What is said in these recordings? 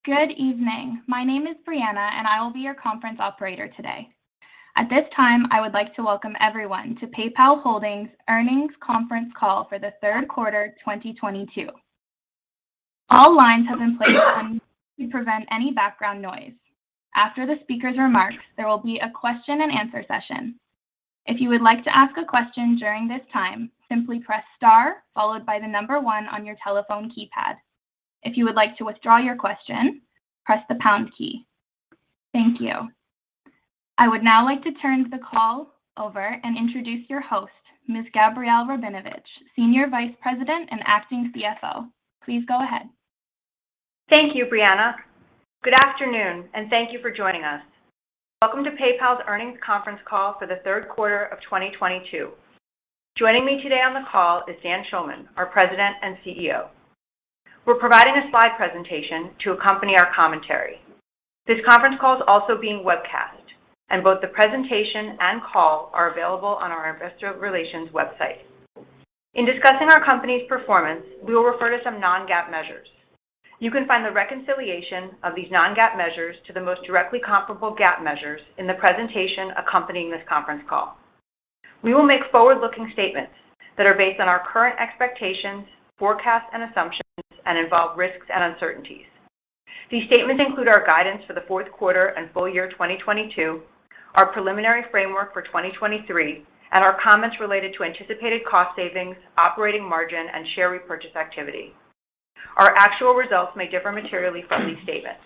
Good evening. My name is Brianna, and I will be your conference operator today. At this time, I would like to welcome everyone to PayPal Holdings earnings conference call for the third quarter 2022. All lines have been placed on to prevent any background noise. After the speaker's remarks, there will be a question and answer session. If you would like to ask a question during this time, simply press star followed by the number 1 on your telephone keypad. If you would like to withdraw your question, press the pound key. Thank you. I would now like to turn the call over and introduce your host, Ms. Gabrielle Rabinovich, Senior Vice President and Acting CFO. Please go ahead. Thank you, Brianna. Good afternoon, and thank you for joining us. Welcome to PayPal's earnings conference call for the third quarter of 2022. Joining me today on the call is Dan Schulman, our President and CEO. We're providing a slide presentation to accompany our commentary. This conference call is also being webcast, and both the presentation and call are available on our investor relations website. In discussing our company's performance, we will refer to some non-GAAP measures. You can find the reconciliation of these non-GAAP measures to the most directly comparable GAAP measures in the presentation accompanying this conference call. We will make forward-looking statements that are based on our current expectations, forecasts, and assumptions, and involve risks and uncertainties. These statements include our guidance for the fourth quarter and full year 2022, our preliminary framework for 2023, and our comments related to anticipated cost savings, operating margin, and share repurchase activity. Our actual results may differ materially from these statements.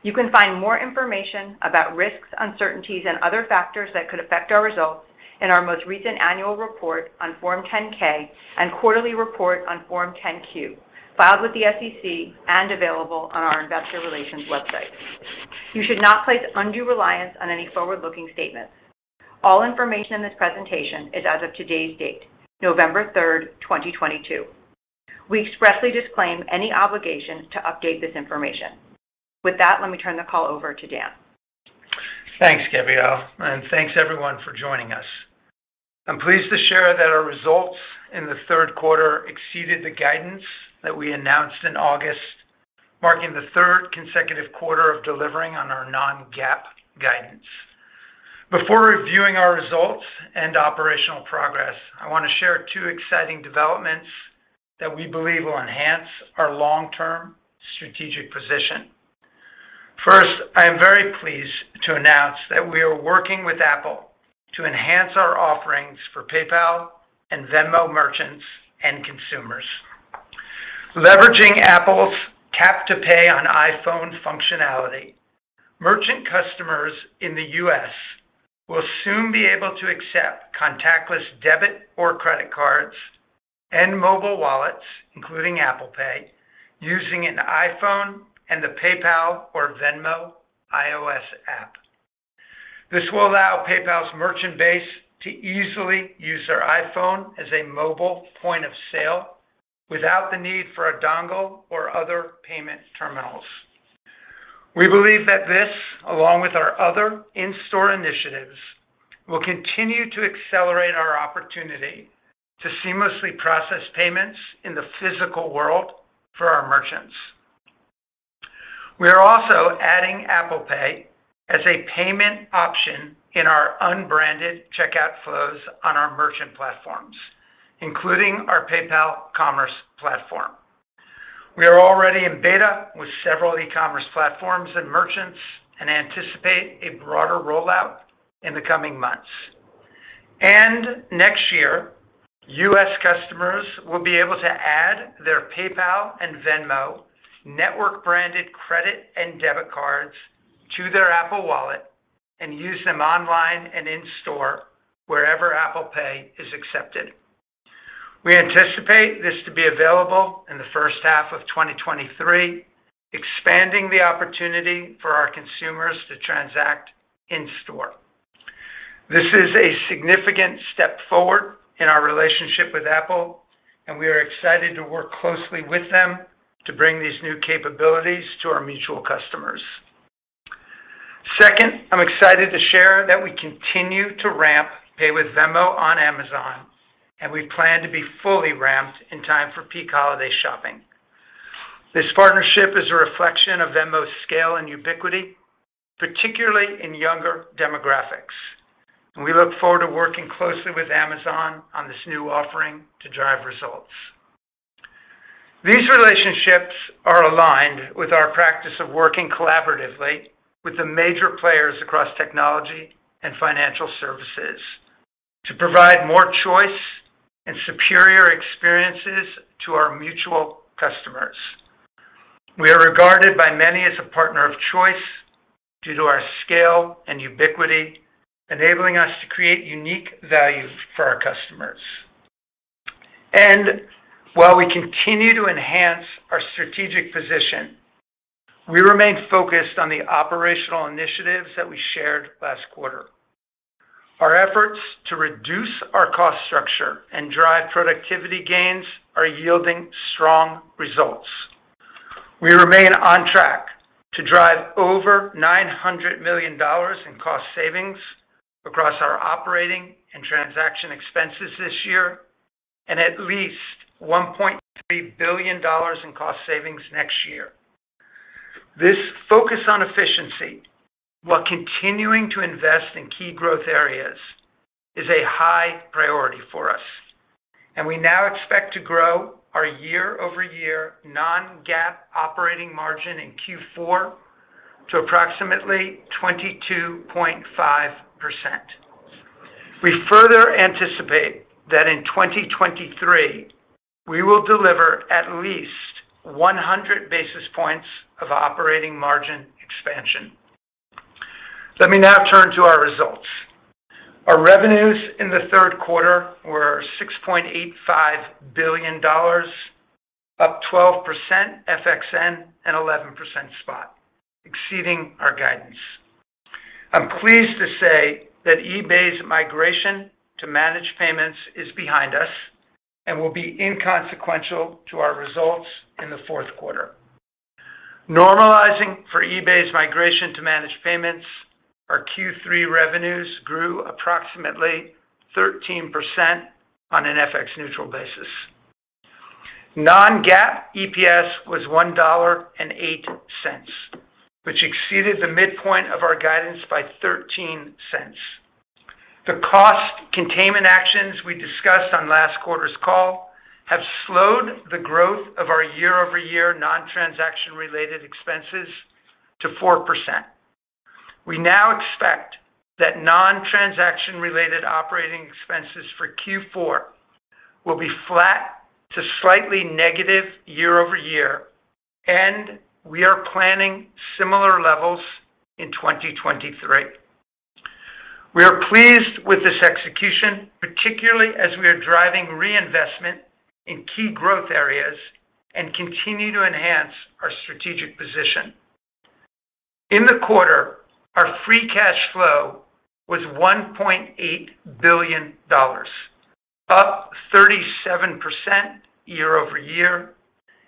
You can find more information about risks, uncertainties, and other factors that could affect our results in our most recent annual report on Form 10-K and quarterly report on Form 10-Q, filed with the SEC and available on our investor relations website. You should not place undue reliance on any forward-looking statements. All information in this presentation is as of today's date, November 3rd, 2022. We expressly disclaim any obligation to update this information. With that, let me turn the call over to Dan. Thanks, Gabrielle, and thanks everyone for joining us. I'm pleased to share that our results in the third quarter exceeded the guidance that we announced in August, marking the third consecutive quarter of delivering on our non-GAAP guidance. Before reviewing our results and operational progress, I want to share 2 exciting developments that we believe will enhance our long-term strategic position. First, I am very pleased to announce that we are working with Apple to enhance our offerings for PayPal and Venmo merchants and consumers. Leveraging Apple's Tap to Pay on iPhone functionality, merchant customers in the U.S. will soon be able to accept contactless debit or credit cards and mobile wallets, including Apple Pay, using an iPhone and the PayPal or Venmo iOS app. This will allow PayPal's merchant base to easily use their iPhone as a mobile point of sale without the need for a dongle or other payment terminals. We believe that this, along with our other in-store initiatives, will continue to accelerate our opportunity to seamlessly process payments in the physical world for our merchants. We are also adding Apple Pay as a payment option in our unbranded checkout flows on our merchant platforms, including our PayPal Commerce platform. We are already in beta with several e-commerce platforms and merchants and anticipate a broader rollout in the coming months. And next year, U.S. customers will be able to add their PayPal and Venmo network-branded credit and debit cards to their Apple Wallet and use them online and in-store wherever Apple Pay is accepted. We anticipate this to be available in the first half of 2023, expanding the opportunity for our consumers to transact in-store. This is a significant step forward in our relationship with Apple, and we are excited to work closely with them to bring these new capabilities to our mutual customers. Second, I'm excited to share that we continue to ramp Pay with Venmo on Amazon, and we plan to be fully ramped in time for peak holiday shopping. This partnership is a reflection of Venmo's scale and ubiquity, particularly in younger demographics. And we look forward to working closely with Amazon on this new offering to drive results. These relationships are aligned with our practice of working collaboratively with the major players across technology and financial services to provide more choice and superior experiences to our mutual customers. We are regarded by many as a partner of choice due to our scale and ubiquity, enabling us to create unique value for our customers. And while we continue to enhance our strategic position, we remain focused on the operational initiatives that we shared last quarter. Our efforts to reduce our cost structure and drive productivity gains are yielding strong results. We remain on track to drive over $900 million in cost savings across our operating and transaction expenses this year, and at least $1.3 billion in cost savings next year. This focus on efficiency, while continuing to invest in key growth areas, is a high priority for us, and we now expect to grow our year-over-year non-GAAP operating margin in Q4 to approximately 22.5%. We further anticipate that in 2023, we will deliver at least 100 basis points of operating margin expansion. Let me now turn to our results. Our revenues in the third quarter were $6.85 billion, up 12% FXN and 11% spot, exceeding our guidance. I'm pleased to say that eBay's migration to managed payments is behind us and will be inconsequential to our results in the fourth quarter. Normalizing for eBay's migration to managed payments, our Q3 revenues grew approximately 13% on an FX neutral basis. Non-GAAP EPS was $1.08, which exceeded the midpoint of our guidance by 13 cents. The cost containment actions we discussed on last quarter's call have slowed the growth of our year-over-year non-transaction related expenses to 4%. We now expect that non-transaction related operating expenses for Q4 will be flat to slightly negative year-over-year, and we are planning similar levels in 2023. We are pleased with this execution, particularly as we are driving reinvestment in key growth areas and continue to enhance our strategic position. In the quarter, our free cash flow was $1.8 billion, up 37% year-over-year,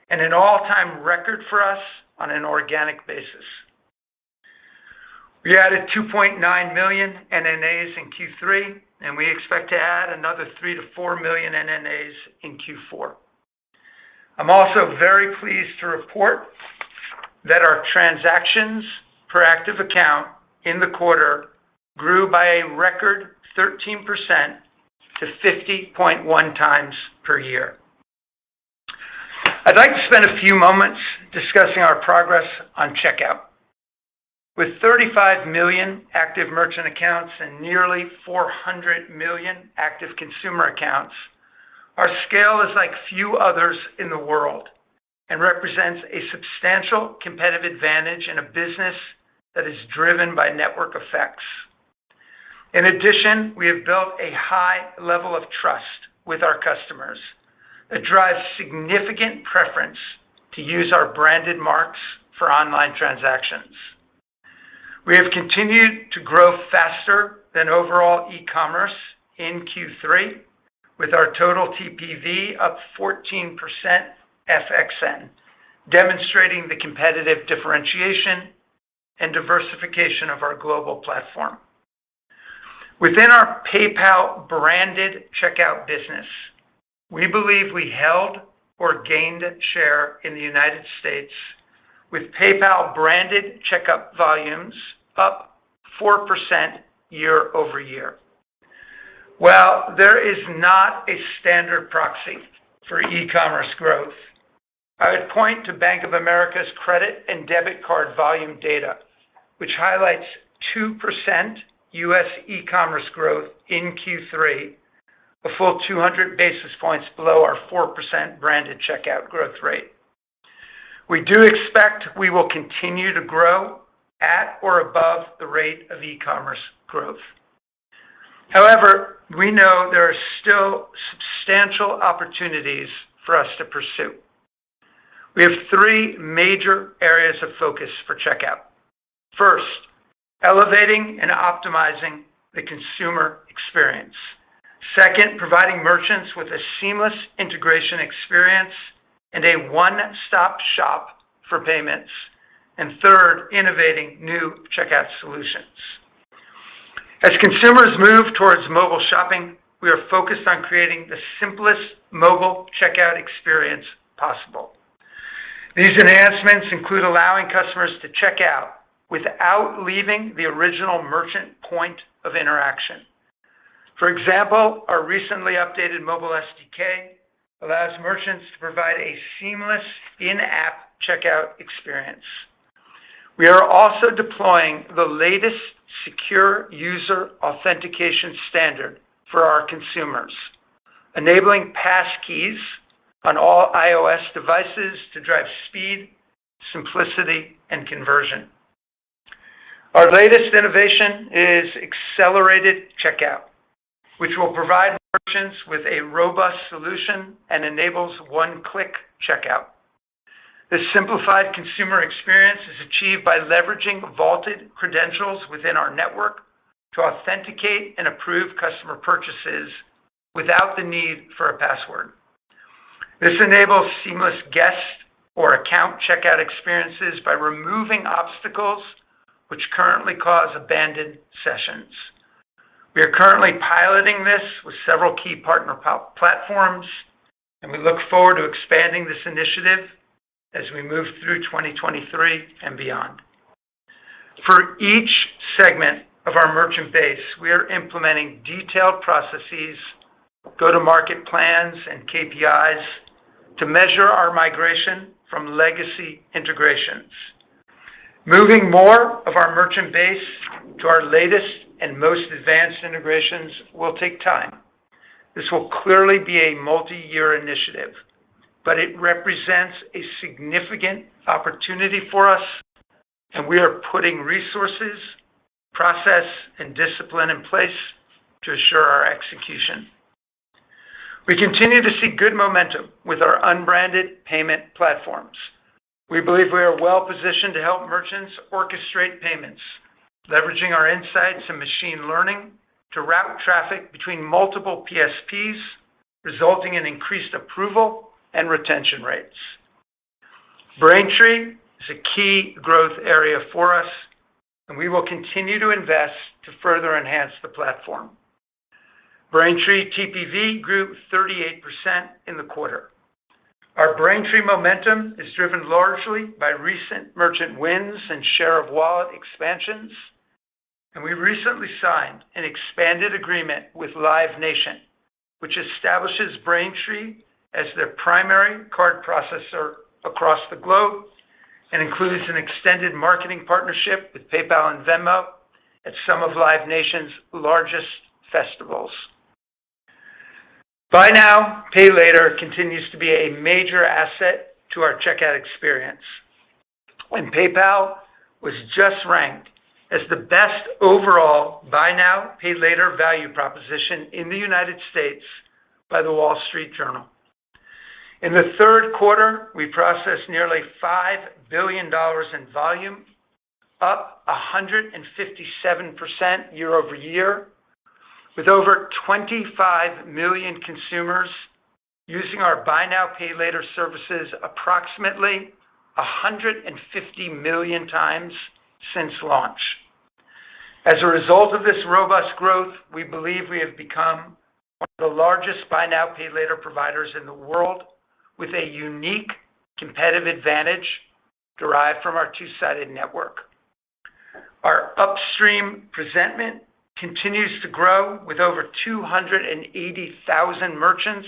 and an all-time record for us on an organic basis. We added 2.9 million NNAs in Q3, and we expect to add another 3 to 4 million NNAs in Q4. I'm also very pleased to report that our transactions per active account in the quarter grew by a record 13% to 50.1 times per year. I'd like to spend a few moments discussing our progress on checkout. With 35 million active merchant accounts and nearly 400 million active consumer accounts, our scale is like few others in the world and represents a substantial competitive advantage in a business that is driven by network effects. In addition, we have built a high level of trust with our customers that drives significant preference to use our branded marks for online transactions. We have continued to grow faster than overall e-commerce in Q3, with our total TPV up 14% FXN, demonstrating the competitive differentiation and diversification of our global platform. Within our PayPal branded checkout business, we believe we held or gained share in the United States, with PayPal branded checkout volumes up 4% year over year. While there is not a standard proxy for e-commerce growth, I would point to Bank of America's credit and debit card volume data, which highlights 2% U.S. e-commerce growth in Q3, a full 200 basis points below our 4% branded checkout growth rate. We do expect we will continue to grow at or above the rate of e-commerce growth. However, we know there are still substantial opportunities for us to pursue. We have three major areas of focus for checkout. First, elevating and optimizing the consumer experience. Second, providing merchants with a seamless integration experience and a one-stop shop for payments. And third, innovating new checkout solutions. As consumers move towards mobile shopping, we are focused on creating the simplest mobile checkout experience possible. These enhancements include allowing customers to check out without leaving the original merchant point of interaction. For example, our recently updated mobile SDK allows merchants to provide a seamless in-app checkout experience. We are also deploying the latest secure user authentication standard for our consumers, enabling passkeys on all iOS devices to drive speed, simplicity, and conversion. Our latest innovation is accelerated checkout, which will provide merchants with a robust solution and enables one-click checkout. This simplified consumer experience is achieved by leveraging vaulted credentials within our network to authenticate and approve customer purchases without the need for a password. This enables seamless guest or account checkout experiences by removing obstacles which currently cause abandoned sessions. We are currently piloting this with several key partner platforms, and we look forward to expanding this initiative as we move through 2023 and beyond. For each segment of our merchant base, we are implementing detailed processes, go-to-market plans, and KPIs to measure our migration from legacy integrations. Moving more of our merchant base to our latest and most advanced integrations will take time. This will clearly be a multi-year initiative, but it represents a significant opportunity for us, and we are putting resources, process, and discipline in place to assure our execution. We continue to see good momentum with our unbranded payment platforms. We believe we are well positioned to help merchants orchestrate payments, leveraging our insights and machine learning to route traffic between multiple PSPs, resulting in increased approval and retention rates. Braintree is a key growth area for us, and we will continue to invest to further enhance the platform. Braintree TPV grew 38% in the quarter. Our Braintree momentum is driven largely by recent merchant wins and share of wallet expansions, and we recently signed an expanded agreement with Live Nation, which establishes Braintree as their primary card processor across the globe and includes an extended marketing partnership with PayPal and Venmo at some of Live Nation's largest festivals. Buy now, pay later continues to be a major asset to our checkout experience. And PayPal was just ranked as the best overall buy now, pay later value proposition in the United States by the Wall Street Journal. In the third quarter, we processed nearly $5 billion in volume, up 157% year over year, with over 25 million consumers using our buy now, pay later services approximately 150 million times since launch. As a result of this robust growth, we believe we have become one of the largest buy now, pay later providers in the world, with a unique competitive advantage derived from our two-sided network. Our upstream presentment continues to grow with over 280,000 merchants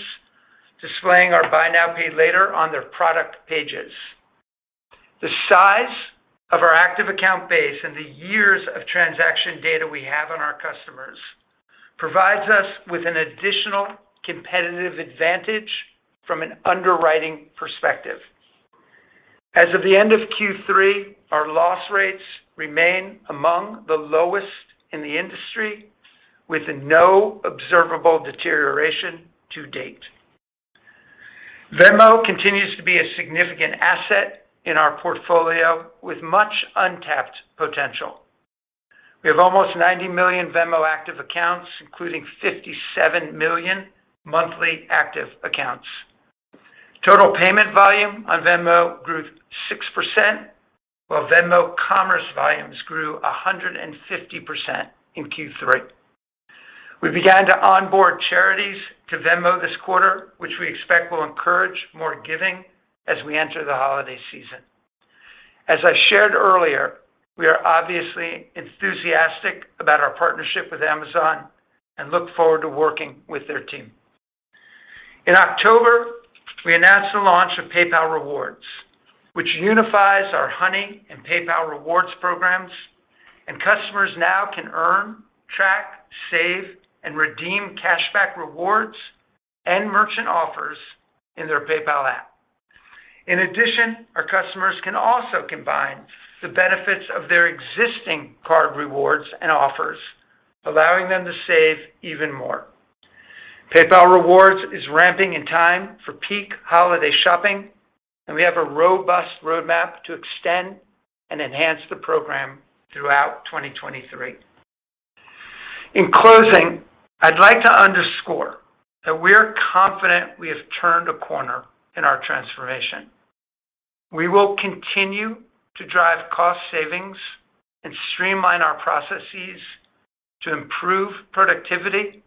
displaying our Buy Now, Pay Later on their product pages. The size of our active account base and the years of transaction data we have on our customers provides us with an additional competitive advantage from an underwriting perspective. As of the end of Q3, our loss rates remain among the lowest in the industry, with no observable deterioration to date. Venmo continues to be a significant asset in our portfolio with much untapped potential. We have almost 90 million Venmo active accounts, including 57 million monthly active accounts. Total payment volume on Venmo grew 6%, while Venmo commerce volumes grew 150% in Q3. We began to onboard charities to Venmo this quarter, which we expect will encourage more giving as we enter the holiday season. As I shared earlier, we are obviously enthusiastic about our partnership with Amazon and look forward to working with their team. In October, we announced the launch of PayPal Rewards, which unifies our Honey and PayPal Rewards programs, and customers now can earn, track, save, and redeem cashback rewards and merchant offers in their PayPal app. In addition, our customers can also combine the benefits of their existing card rewards and offers, allowing them to save even more. PayPal Rewards is ramping in time for peak holiday shopping, and we have a robust roadmap to extend and enhance the program throughout 2023. In closing, I'd like to underscore that we are confident we have turned a corner in our transformation. We will continue to drive cost savings and streamline our processes to improve productivity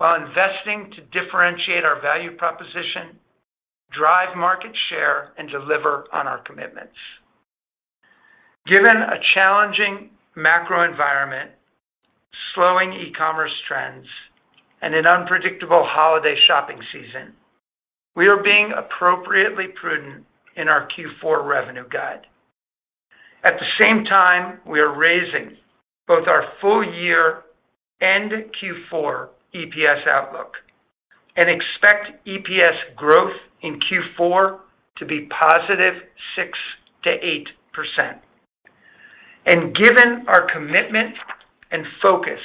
while investing to differentiate our value proposition, drive market share, and deliver on our commitments. Given a challenging macro environment, slowing e-commerce trends, and an unpredictable holiday shopping season, we are being appropriately prudent in our Q4 revenue guide. At the same time, we are raising both our full year and Q4 EPS outlook and expect EPS growth in Q4 to be positive 6 to 8%. And given our commitment and focus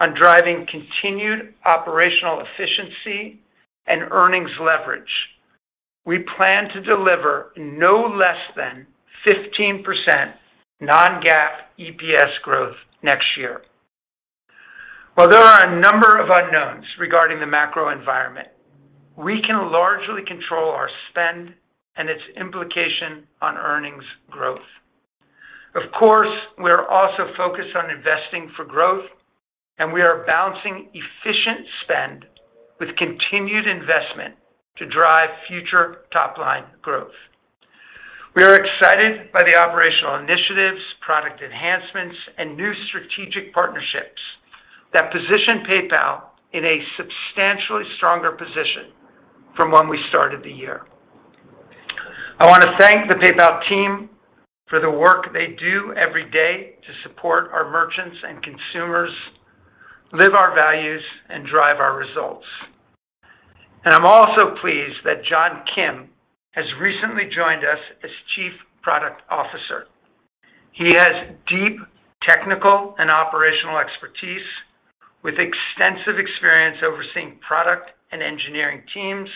on driving continued operational efficiency and earnings leverage, we plan to deliver no less than 15% non-GAAP EPS growth next year. While there are a number of unknowns regarding the macro environment, we can largely control our spend and its implication on earnings growth. Of course, we're also focused on investing for growth, and we are balancing efficient spend with continued investment to drive future top-line growth. We are excited by the operational initiatives, product enhancements, and new strategic partnerships that position PayPal in a substantially stronger position from when we started the year. I want to thank the PayPal team for the work they do every day to support our merchants and consumers, live our values, and drive our results. And I'm also pleased that John Kim has recently joined us as Chief Product Officer. He has deep technical and operational expertise with extensive experience overseeing product and engineering teams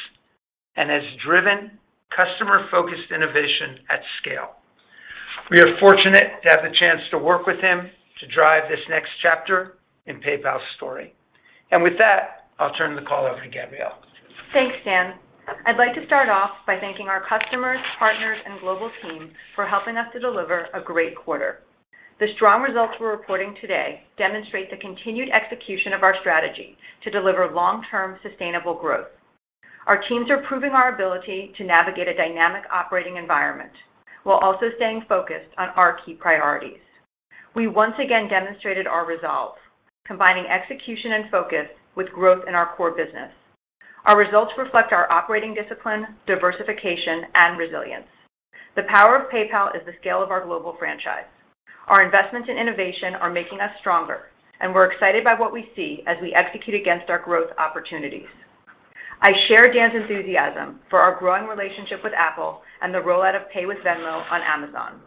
and has driven customer-focused innovation at scale. We are fortunate to have the chance to work with him to drive this next chapter in PayPal's story. And with that, I'll turn the call over to Gabrielle. Thanks, Dan. I'd like to start off by thanking our customers, partners, and global team for helping us to deliver a great quarter. The strong results we're reporting today demonstrate the continued execution of our strategy to deliver long-term sustainable growth. Our teams are proving our ability to navigate a dynamic operating environment while also staying focused on our key priorities. We once again demonstrated our resolve, combining execution and focus with growth in our core business. Our results reflect our operating discipline, diversification, and resilience. The power of PayPal is the scale of our global franchise. Our investments in innovation are making us stronger, and we're excited by what we see as we execute against our growth opportunities. I share Dan's enthusiasm for our growing relationship with Apple and the rollout of Pay with Venmo on Amazon.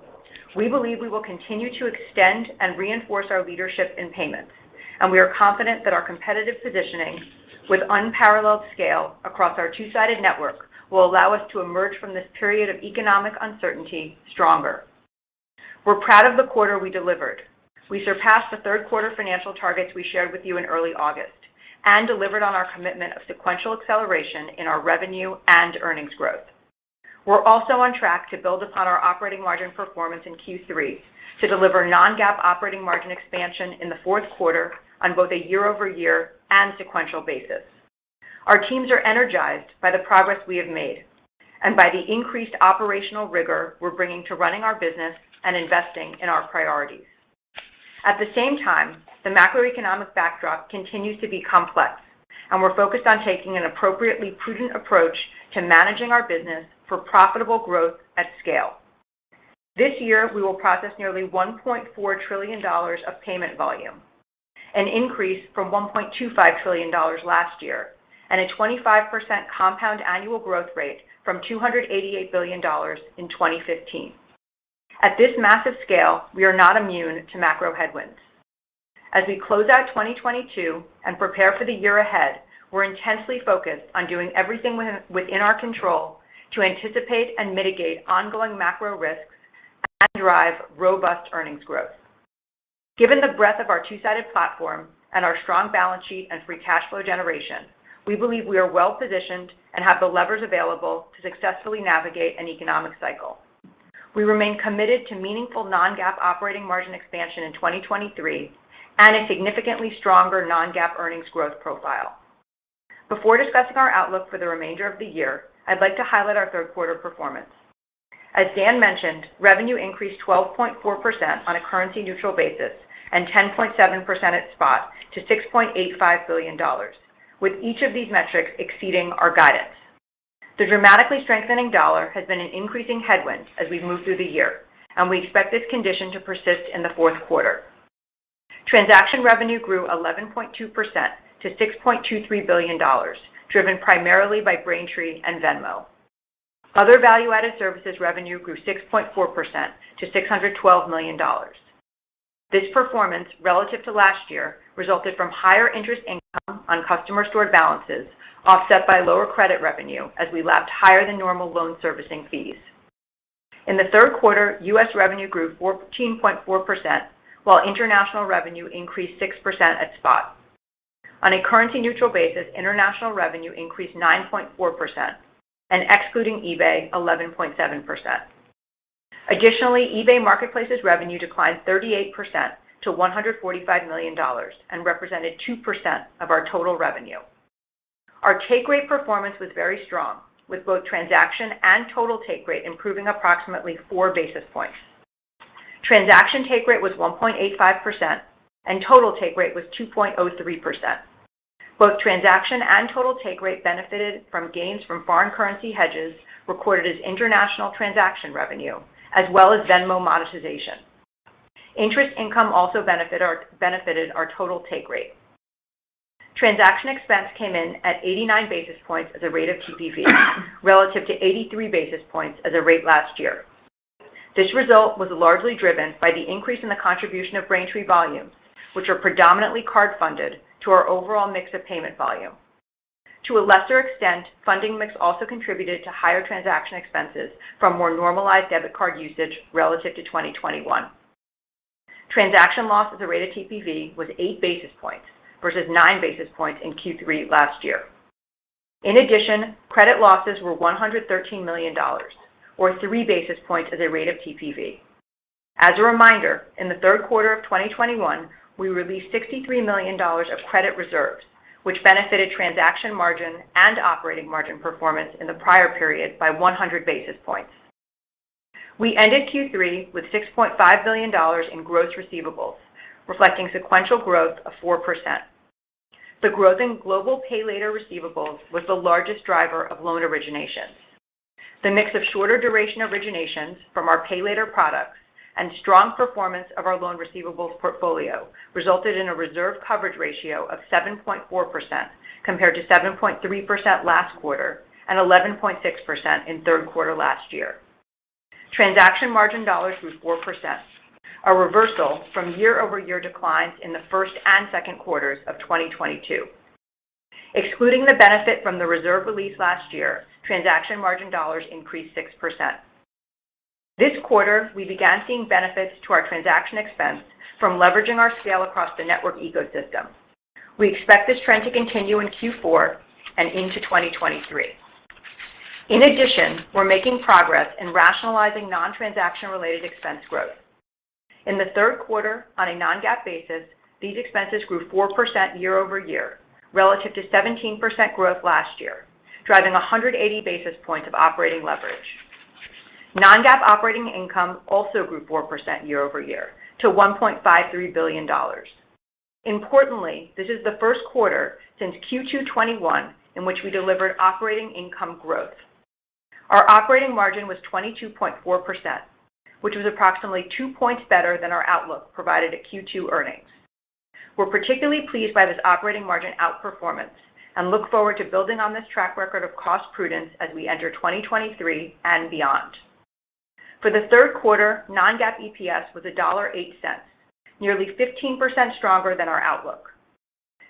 We believe we will continue to extend and reinforce our leadership in payments, and we are confident that our competitive positioning with unparalleled scale across our two-sided network will allow us to emerge from this period of economic uncertainty stronger. We're proud of the quarter we delivered. We surpassed the third quarter financial targets we shared with you in early August and delivered on our commitment of sequential acceleration in our revenue and earnings growth. We're also on track to build upon our operating margin performance in Q3 to deliver non-GAAP operating margin expansion in the fourth quarter on both a year-over-year and sequential basis. Our teams are energized by the progress we have made and by the increased operational rigor we're bringing to running our business and investing in our priorities. At the same time, the macroeconomic backdrop continues to be complex, and we're focused on taking an appropriately prudent approach to managing our business for profitable growth at scale. This year, we will process nearly $1.4 trillion of payment volume, an increase from $1.25 trillion last year, and a 25% compound annual growth rate from $288 billion in 2015. At this massive scale, we are not immune to macro headwinds. As we close out 2022 and prepare for the year ahead, we're intensely focused on doing everything within our control to anticipate and mitigate ongoing macro risks and drive robust earnings growth. Given the breadth of our two-sided platform and our strong balance sheet and free cash flow generation, we believe we are well-positioned and have the levers available to successfully navigate an economic cycle. We remain committed to meaningful non-GAAP operating margin expansion in 2023 and a significantly stronger non-GAAP earnings growth profile. Before discussing our outlook for the remainder of the year, I'd like to highlight our third quarter performance. As Dan mentioned, revenue increased 12.4% on a currency-neutral basis and 10.7% at spot to $6.85 billion, with each of these metrics exceeding our guidance. The dramatically strengthening dollar has been an increasing headwind as we move through the year, and we expect this condition to persist in the fourth quarter. Transaction revenue grew 11.2% to $6.23 billion, driven primarily by Braintree and Venmo. Other value-added services revenue grew 6.4% to $612 million. This performance, relative to last year, resulted from higher interest income on customer-stored balances, offset by lower credit revenue as we lapped higher than normal loan servicing fees. In the third quarter, U.S. revenue grew 14.4%, while international revenue increased 6% at spot. On a currency-neutral basis, international revenue increased 9.4%, and excluding eBay, 11.7%. Additionally, eBay Marketplace's revenue declined 38% to $145 million and represented 2% of our total revenue. Our take rate performance was very strong, with both transaction and total take rate improving approximately 4 basis points. Transaction take rate was 1.85%, and total take rate was 2.03%. Both transaction and total take rate benefited from gains from foreign currency hedges recorded as international transaction revenue, as well as Venmo monetization. Interest income also benefited our total take rate. Transaction expense came in at 89 basis points as a rate of TPV, relative to 83 basis points as a rate last year. This result was largely driven by the increase in the contribution of Braintree volumes, which are predominantly card-funded, to our overall mix of payment volume. To a lesser extent, funding mix also contributed to higher transaction expenses from more normalized debit card usage relative to 2021. Transaction loss as a rate of TPV was 8 basis points versus 9 basis points in Q3 last year. In addition, credit losses were $113 million, or 3 basis points as a rate of TPV. As a reminder, in the third quarter of 2021, we released $63 million of credit reserves, which benefited transaction margin and operating margin performance in the prior period by 100 basis points. We ended Q3 with $6.5 billion in gross receivables, reflecting sequential growth of 4%. The growth in global pay later receivables was the largest driver of loan originations. The mix of shorter duration originations from our pay later products and strong performance of our loan receivables portfolio resulted in a reserve coverage ratio of 7.4% compared to 7.3% last quarter and 11.6% in third quarter last year. Transaction margin dollars grew 4%, a reversal from year-over-year declines in the first and second quarters of 2022. Excluding the benefit from the reserve release last year, transaction margin dollars increased 6%. This quarter, we began seeing benefits to our transaction expense from leveraging our scale across the network ecosystem. We expect this trend to continue in Q4 and into 2023. In addition, we're making progress in rationalizing non-transaction related expense growth. In the third quarter, on a non-GAAP basis, these expenses grew 4% year-over-year, relative to 17% growth last year, driving 180 basis points of operating leverage. Non-GAAP operating income also grew 4% year-over-year to $1.53 billion. Importantly, this is the first quarter since Q2 '21 in which we delivered operating income growth. Our operating margin was 22.4%, which was approximately 2 points better than our outlook provided at Q2 earnings. We're particularly pleased by this operating margin outperformance and look forward to building on this track record of cost prudence as we enter 2023 and beyond. For the third quarter, non-GAAP EPS was $1.08, nearly 15% stronger than our outlook.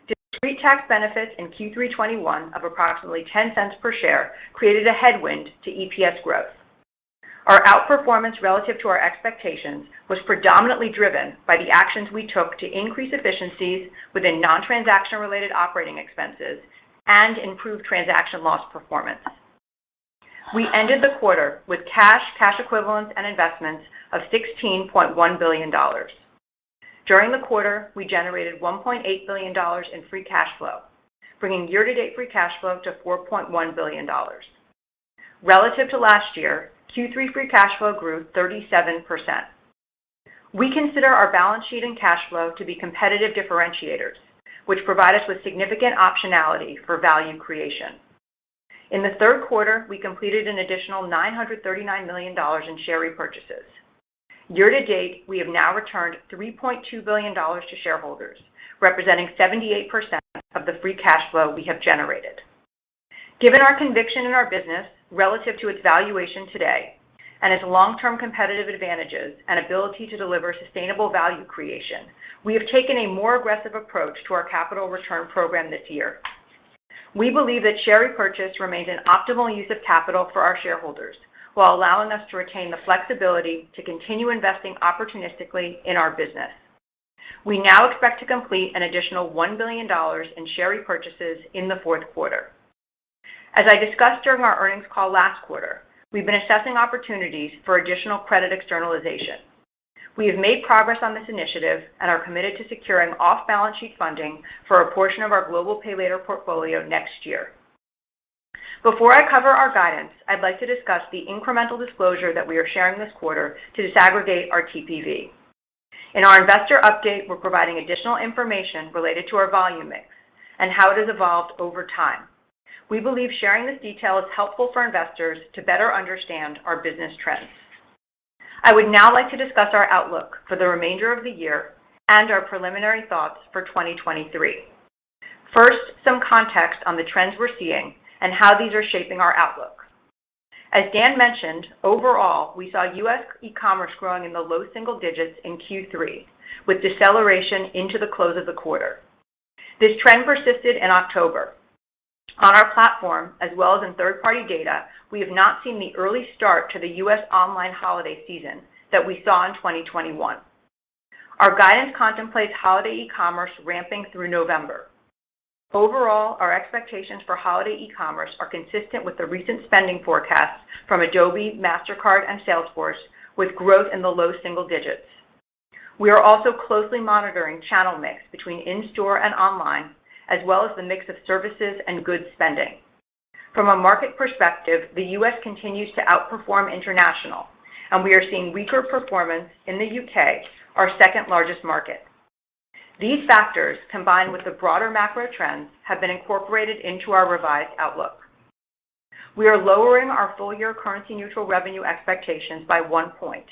Discrete tax benefits in Q3 '21 of approximately 10 cents per share created a headwind to EPS growth. Our outperformance relative to our expectations was predominantly driven by the actions we took to increase efficiencies within non-transaction related operating expenses and improve transaction loss performance. We ended the quarter with cash equivalents, and investments of $16.1 billion. During the quarter, we generated $1.8 billion in free cash flow, bringing year-to-date free cash flow to $4.1 billion. Relative to last year, Q3 free cash flow grew 37%. We consider our balance sheet and cash flow to be competitive differentiators, which provide us with significant optionality for value creation. In the third quarter, we completed an additional $939 million in share repurchases. Year to date, we have now returned $3.2 billion to shareholders, representing 78% of the free cash flow we have generated. Given our conviction in our business relative to its valuation today and its long-term competitive advantages and ability to deliver sustainable value creation, we have taken a more aggressive approach to our capital return program this year. We believe that share repurchase remains an optimal use of capital for our shareholders, while allowing us to retain the flexibility to continue investing opportunistically in our business. We now expect to complete an additional $1 billion in share repurchases in the fourth quarter. As I discussed during our earnings call last quarter, we've been assessing opportunities for additional credit externalization. We have made progress on this initiative and are committed to securing off-balance sheet funding for a portion of our global pay later portfolio next year. Before I cover our guidance, I'd like to discuss the incremental disclosure that we are sharing this quarter to disaggregate our TPV. In our investor update, we're providing additional information related to our volume mix and how it has evolved over time. We believe sharing this detail is helpful for investors to better understand our business trends. I would now like to discuss our outlook for the remainder of the year and our preliminary thoughts for 2023. First, some context on the trends we're seeing and how these are shaping our outlook. As Dan mentioned, overall, we saw U.S. e-commerce growing in the low single digits in Q3, with deceleration into the close of the quarter. This trend persisted in October. On our platform, as well as in third-party data, we have not seen the early start to the U.S. online holiday season that we saw in 2021. Our guidance contemplates holiday e-commerce ramping through November. Overall, our expectations for holiday e-commerce are consistent with the recent spending forecasts from Adobe, MasterCard, and Salesforce, with growth in the low single digits. We are also closely monitoring channel mix between in-store and online, as well as the mix of services and goods spending. From a market perspective, the U.S. continues to outperform international, and we are seeing weaker performance in the UK, our second largest market. These factors, combined with the broader macro trends, have been incorporated into our revised outlook. We are lowering our full-year currency-neutral revenue expectations by 1 point,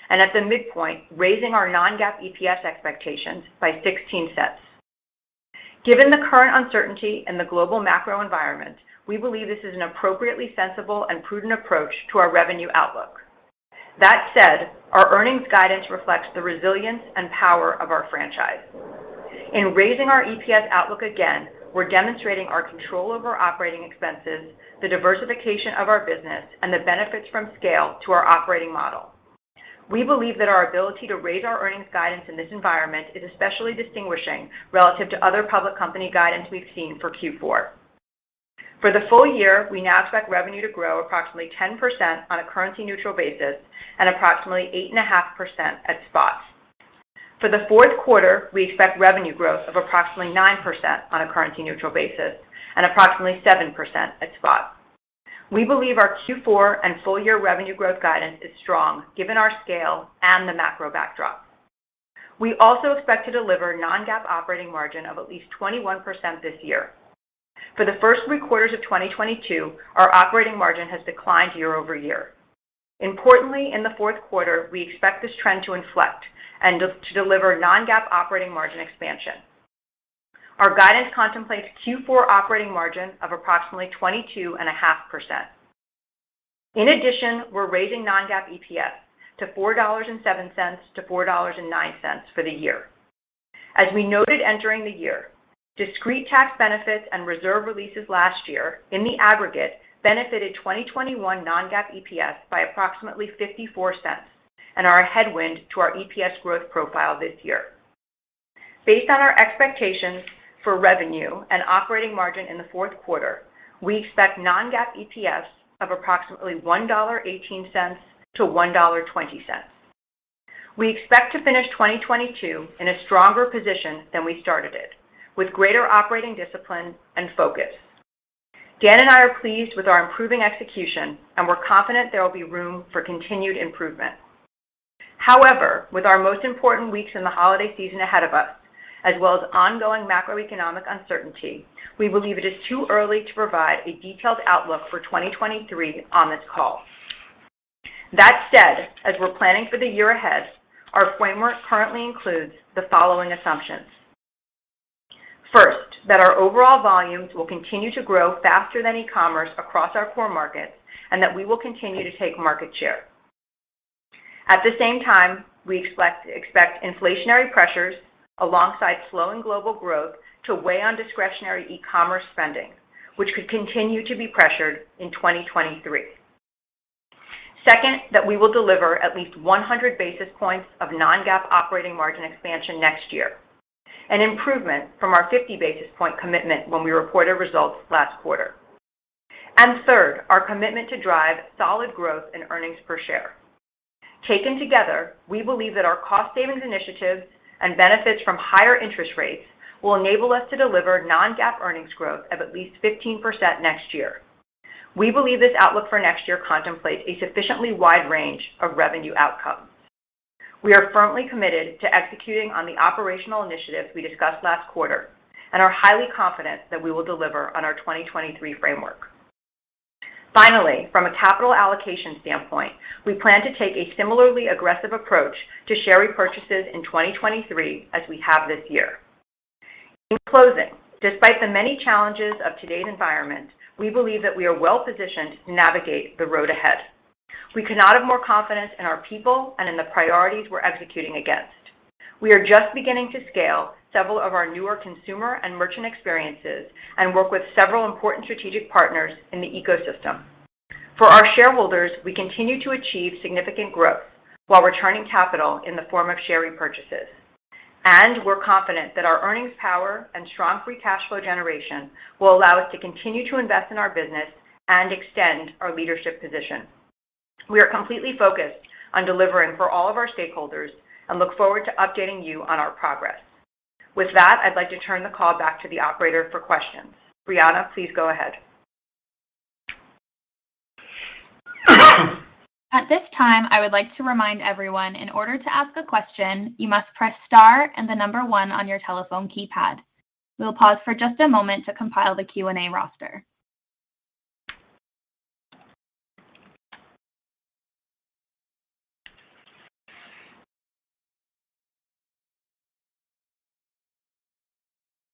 and at the midpoint, raising our non-GAAP EPS expectations by 16 cents. Given the current uncertainty in the global macro environment, we believe this is an appropriately sensible and prudent approach to our revenue outlook. That said, our earnings guidance reflects the resilience and power of our franchise. In raising our EPS outlook again, we're demonstrating our control over operating expenses, the diversification of our business, and the benefits from scale to our operating model. We believe that our ability to raise our earnings guidance in this environment is especially distinguishing relative to other public company guidance we've seen for Q4. For the full year, we now expect revenue to grow approximately 10% on a currency-neutral basis and approximately 8.5% at spot. For the fourth quarter, we expect revenue growth of approximately 9% on a currency-neutral basis and approximately 7% at spot. We believe our Q4 and full-year revenue growth guidance is strong given our scale and the macro backdrop. We also expect to deliver non-GAAP operating margin of at least 21% this year. For the first 3 quarters of 2022, our operating margin has declined year over year. Importantly, in the fourth quarter, we expect this trend to inflect and to deliver non-GAAP operating margin expansion. Our guidance contemplates Q4 operating margin of approximately 22.5%. In addition, we're raising non-GAAP EPS to $4.07 to $4.09 for the year. As we noted entering the year, discrete tax benefits and reserve releases last year, in the aggregate, benefited 2021 non-GAAP EPS by approximately 54 cents and are a headwind to our EPS growth profile this year. Based on our expectations for revenue and operating margin in the fourth quarter, we expect non-GAAP EPS of approximately $1.18 to $1.20. We expect to finish 2022 in a stronger position than we started it, with greater operating discipline and focus. Dan and I are pleased with our improving execution, and we're confident there will be room for continued improvement. However, with our most important weeks in the holiday season ahead of us, as well as ongoing macroeconomic uncertainty, we believe it is too early to provide a detailed outlook for 2023 on this call. That said, as we're planning for the year ahead, our framework currently includes the following assumptions. First, that our overall volumes will continue to grow faster than e-commerce across our core markets and that we will continue to take market share. At the same time, we expect inflationary pressures alongside slowing global growth to weigh on discretionary e-commerce spending, which could continue to be pressured in 2023. Second, that we will deliver at least 100 basis points of non-GAAP operating margin expansion next year, an improvement from our 50 basis point commitment when we reported results last quarter. And third, our commitment to drive solid growth in earnings per share. Taken together, we believe that our cost savings initiatives and benefits from higher interest rates will enable us to deliver non-GAAP earnings growth of at least 15% next year. We believe this outlook for next year contemplates a sufficiently wide range of revenue outcomes. We are firmly committed to executing on the operational initiatives we discussed last quarter and are highly confident that we will deliver on our 2023 framework. Finally, from a capital allocation standpoint, we plan to take a similarly aggressive approach to share repurchases in 2023 as we have this year. In closing, despite the many challenges of today's environment, we believe that we are well positioned to navigate the road ahead. We could not have more confidence in our people and in the priorities we're executing against. We are just beginning to scale several of our newer consumer and merchant experiences and work with several important strategic partners in the ecosystem. For our shareholders, we continue to achieve significant growth while returning capital in the form of share repurchases. And we're confident that our earnings power and strong free cash flow generation will allow us to continue to invest in our business and extend our leadership position. We are completely focused on delivering for all of our stakeholders and look forward to updating you on our progress. With that, I'd like to turn the call back to the operator for questions. Brianna, please go ahead. At this time, I would like to remind everyone, in order to ask a question, you must press star and the number 1 on your telephone keypad. We'll pause for just a moment to compile the Q&A roster.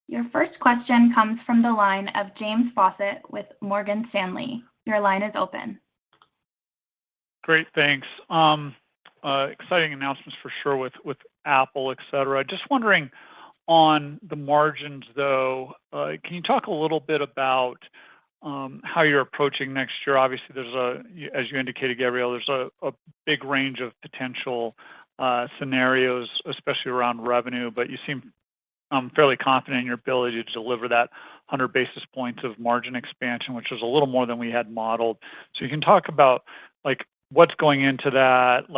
Your first question comes from the line of James Faucette with Morgan Stanley. Your line is open. Great, thanks. Exciting announcements for sure with Apple, et cetera. Just wondering on the margins, though, can you talk a little bit about how you're approaching next year? Obviously, as you indicated, Gabrielle, there's a big range of potential scenarios, especially around revenue, but you seem fairly confident in your ability to deliver that 100 basis points of margin expansion, which is a little more than we had modeled. So you can talk about what's going into that,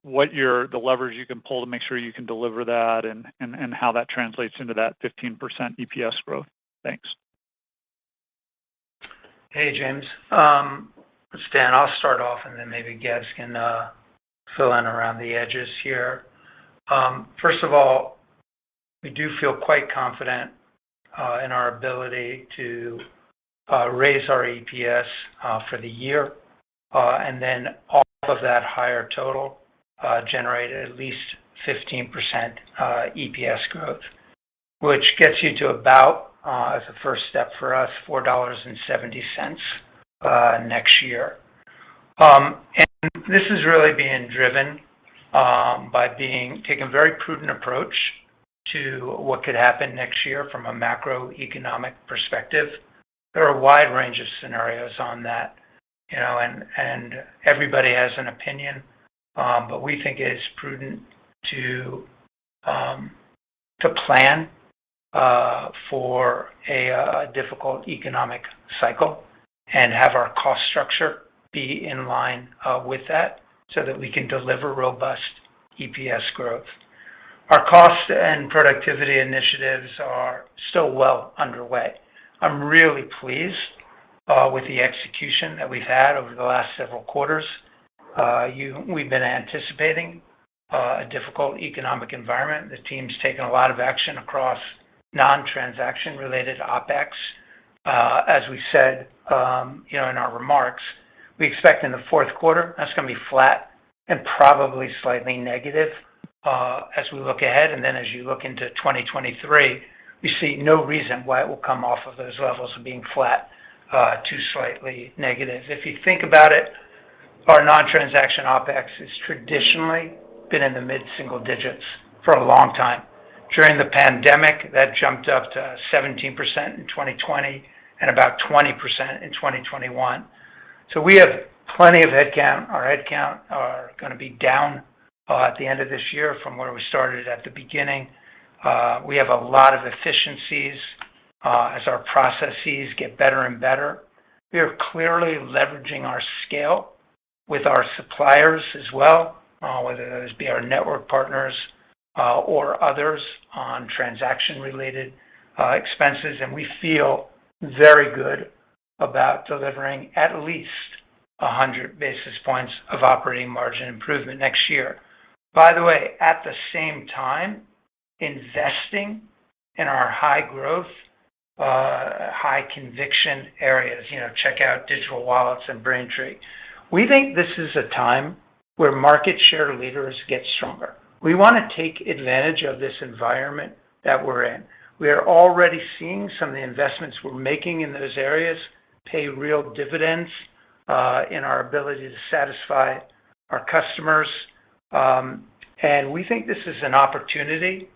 what the levers you can pull to make sure you can deliver that, and how that translates into that 15% EPS growth. Thanks. Hey, James. It's Dan. I'll start off, and then maybe Gabs can fill in around the edges here. First of all, we do feel quite confident in our ability to raise our EPS for the year, and then off of that higher total, generate at least 15% EPS growth, which gets you to about, as a first step for us, $4.70 next year. And this is really being driven by taking a very prudent approach to what could happen next year from a macroeconomic perspective. There are a wide range of scenarios on that, and everybody has an opinion, but we think it is prudent to plan for a difficult economic cycle and have our cost structure be in line with that so that we can deliver robust EPS growth. Our cost and productivity initiatives are still well underway. I'm really pleased with the execution that we've had over the last several quarters. We've been anticipating a difficult economic environment. The team's taken a lot of action across non-transaction related OpEx. As we said, in our remarks, we expect in the fourth quarter that's going to be flat and probably slightly negative as we look ahead. And then as you look into 2023, we see no reason why it will come off of those levels of being flat to slightly negative. If you think about it, our non-transaction OpEx has traditionally been in the mid-single digits for a long time. During the pandemic, that jumped up to 17% in 2020 and about 20% in 2021. So we have plenty of headcount. Our headcount are going to be down at the end of this year from where we started at the beginning. We have a lot of efficiencies as our processes get better and better. We are clearly leveraging our scale with our suppliers as well, whether those be our network partners or others on transaction-related expenses. And we feel very good about delivering at least 100 basis points of operating margin improvement next year. By the way, at the same time, investing in our high growth, high conviction areas, check out digital wallets and Braintree. We think this is a time where market share leaders get stronger. We want to take advantage of this environment that we're in. We are already seeing some of the investments we're making in those areas pay real dividends in our ability to satisfy our customers. And we think this is an opportunity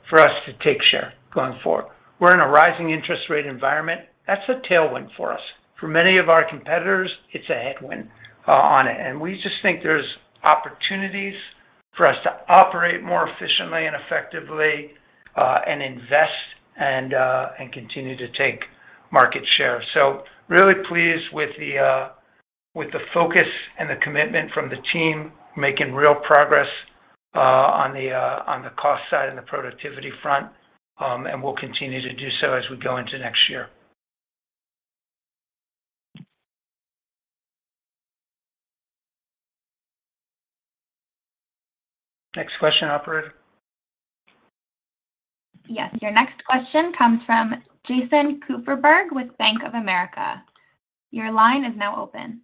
for us to take share going forward. We're in a rising interest rate environment. That's a tailwind for us. For many of our competitors, it's a headwind on it. And we just think there's opportunities for us to operate more efficiently and effectively and invest and continue to take market share. So really pleased with the focus and the commitment from the team, making real progress on the cost side and the productivity front. and we'll continue to do so as we go into next year. Next question, operator. Yes, your next question comes from Jason Kupferberg with Bank of America. Your line is now open.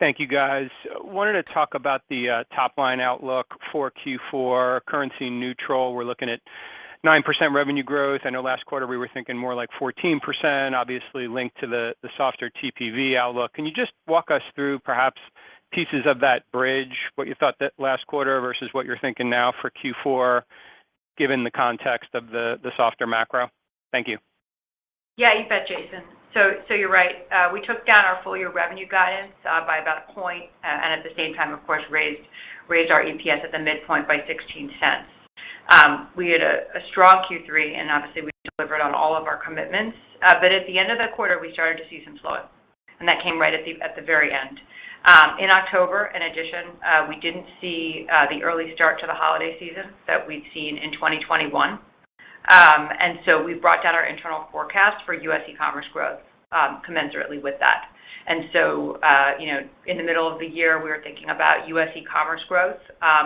Thank you, guys. Wanted to talk about the top line outlook for Q4, currency neutral. We're looking at 9% revenue growth. I know last quarter we were thinking more like 14%, obviously linked to the softer TPV outlook. Can you just walk us through perhaps pieces of that bridge, what you thought that last quarter versus what you're thinking now for Q4, given the context of the softer macro? Thank you. Yeah, you bet, Jason. So you're right. We took down our full year revenue guidance by about a point, and at the same time, of course, raised our EPS at the midpoint by 16 cents. We had a strong Q3, and obviously we delivered on all of our commitments. But at the end of the quarter, we started to see some slowing, and that came right at the very end. In October, in addition, we didn't see the early start to the holiday season that we'd seen in 2021. And so we brought down our internal forecast for U.S. e-commerce growth commensurately with that. And so, in the middle of the year, we were thinking about U.S. e-commerce growth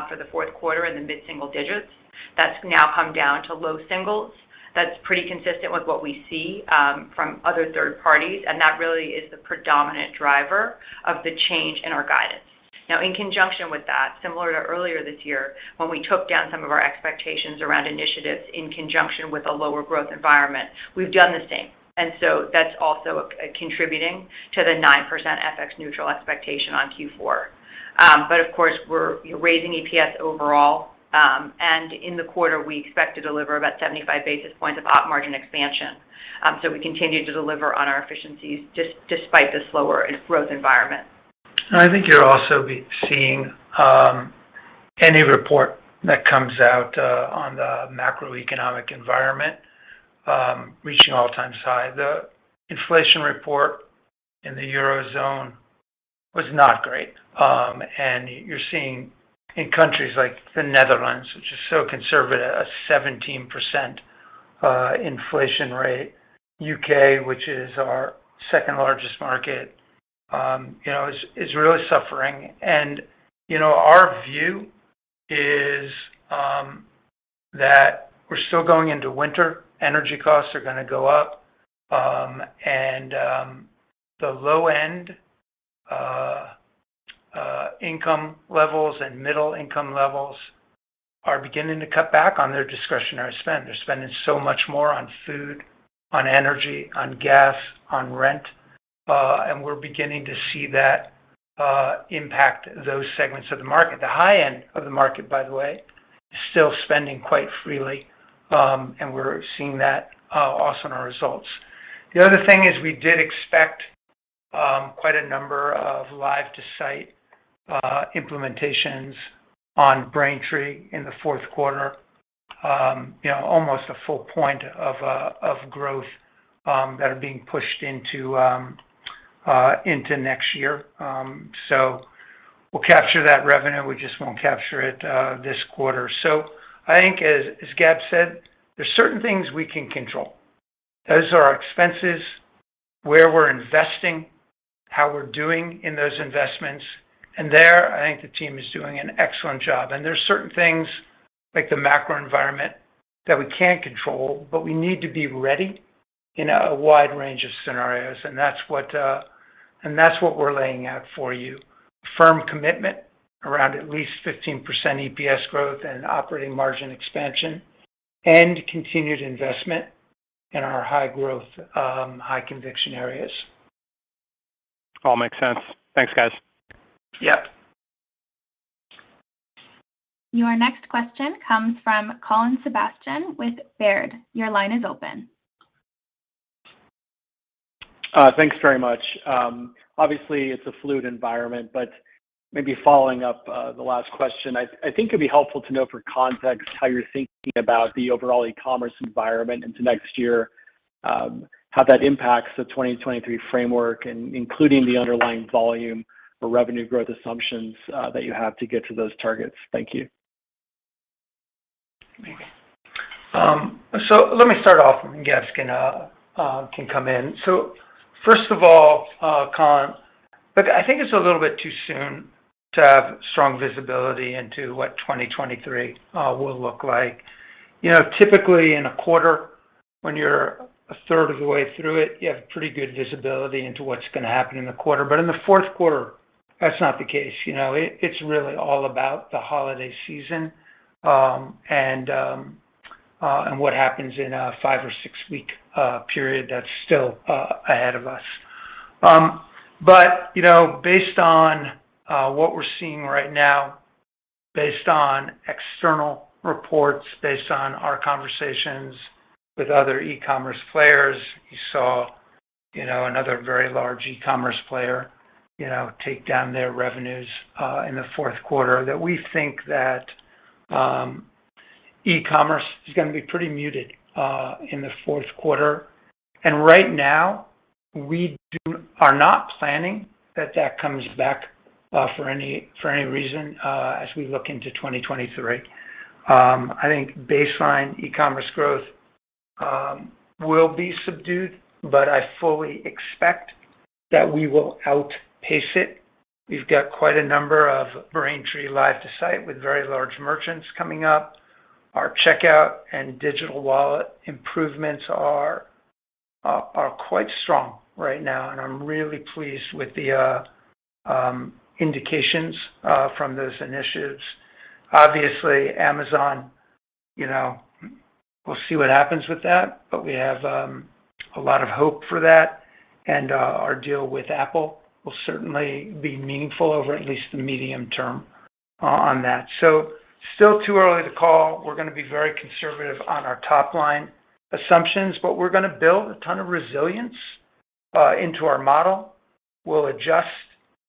for the fourth quarter in the mid-single digits. That's now come down to low singles. That's pretty consistent with what we see from other third parties, and that really is the predominant driver of the change in our guidance. Now, in conjunction with that, similar to earlier this year, when we took down some of our expectations around initiatives in conjunction with a lower growth environment, we've done the same. And so that's also contributing to the 9% FX neutral expectation on Q4. But of course, we're raising EPS overall, and in the quarter, we expect to deliver about 75 basis points of op margin expansion. So we continue to deliver on our efficiencies despite the slower growth environment. I think you're also seeing any report that comes out on the macroeconomic environment reaching all-time high. The inflation report in the Eurozone was not great. And you're seeing in countries like the Netherlands, which is so conservative, a 17% inflation rate. UK, which is our second largest market, is really suffering. And, our view is that we're still going into winter. Energy costs are going to go up. And the low end income levels and middle income levels are beginning to cut back on their discretionary spend. They're spending so much more on food, on energy, on gas, on rent. And we're beginning to see that impact those segments of the market. The high end of the market, by the way, is still spending quite freely, and we're seeing that also in our results. The other thing is we did expect quite a number of live-to-site implementations on Braintree in the fourth quarter. Almost a full point of growth that are being pushed into next year. So we'll capture that revenue. We just won't capture it this quarter. So I think, as Gab said, there's certain things we can control. Those are our expenses, where we're investing, how we're doing in those investments. And there, I think the team is doing an excellent job. And there's certain things like the macro environment that we can't control, but we need to be ready in a wide range of scenarios. And that's what we're laying out for you. Firm commitment around at least 15% EPS growth and operating margin expansion, and continued investment in our high growth, high conviction areas. All makes sense. Thanks, guys. Yep. Your next question comes from Colin Sebastian with Baird. Your line is open. Thanks very much. Obviously, it's a fluid environment, but maybe following up the last question, I think it'd be helpful to know for context how you're thinking about the overall e-commerce environment into next year, how that impacts the 2023 framework, and including the underlying volume or revenue growth assumptions that you have to get to those targets. Thank you. So let me start off, and Gabs can come in. So first of all, Colin, look, I think it's a little bit too soon to have strong visibility into what 2023 will look like. You know, typically in a quarter, when you're a third of the way through it, you have pretty good visibility into what's going to happen in the quarter. But in the fourth quarter, that's not the case. You know, it's really all about the holiday season and what happens in a 5 or 6 week period that's still ahead of us. But you know, based on what we're seeing right now, based on external reports, based on our conversations with other e-commerce players, you saw, you know, another very large e-commerce player, you know, take down their revenues in the fourth quarter, that we think that e-commerce is going to be pretty muted in the fourth quarter. And right now, we are not planning that comes back for any reason as we look into 2023. I think baseline e-commerce growth will be subdued, but I fully expect that we will outpace it. We've got quite a number of Braintree live to site with very large merchants coming up. Our checkout and digital wallet improvements are quite strong right now, and I'm really pleased with the indications from those initiatives. Obviously, Amazon, you know, we'll see what happens with that, but we have a lot of hope for that, and our deal with Apple will certainly be meaningful over at least the medium term on that. So still too early to call. We're going to be very conservative on our top line assumptions, but we're going to build a ton of resilience into our model. We'll adjust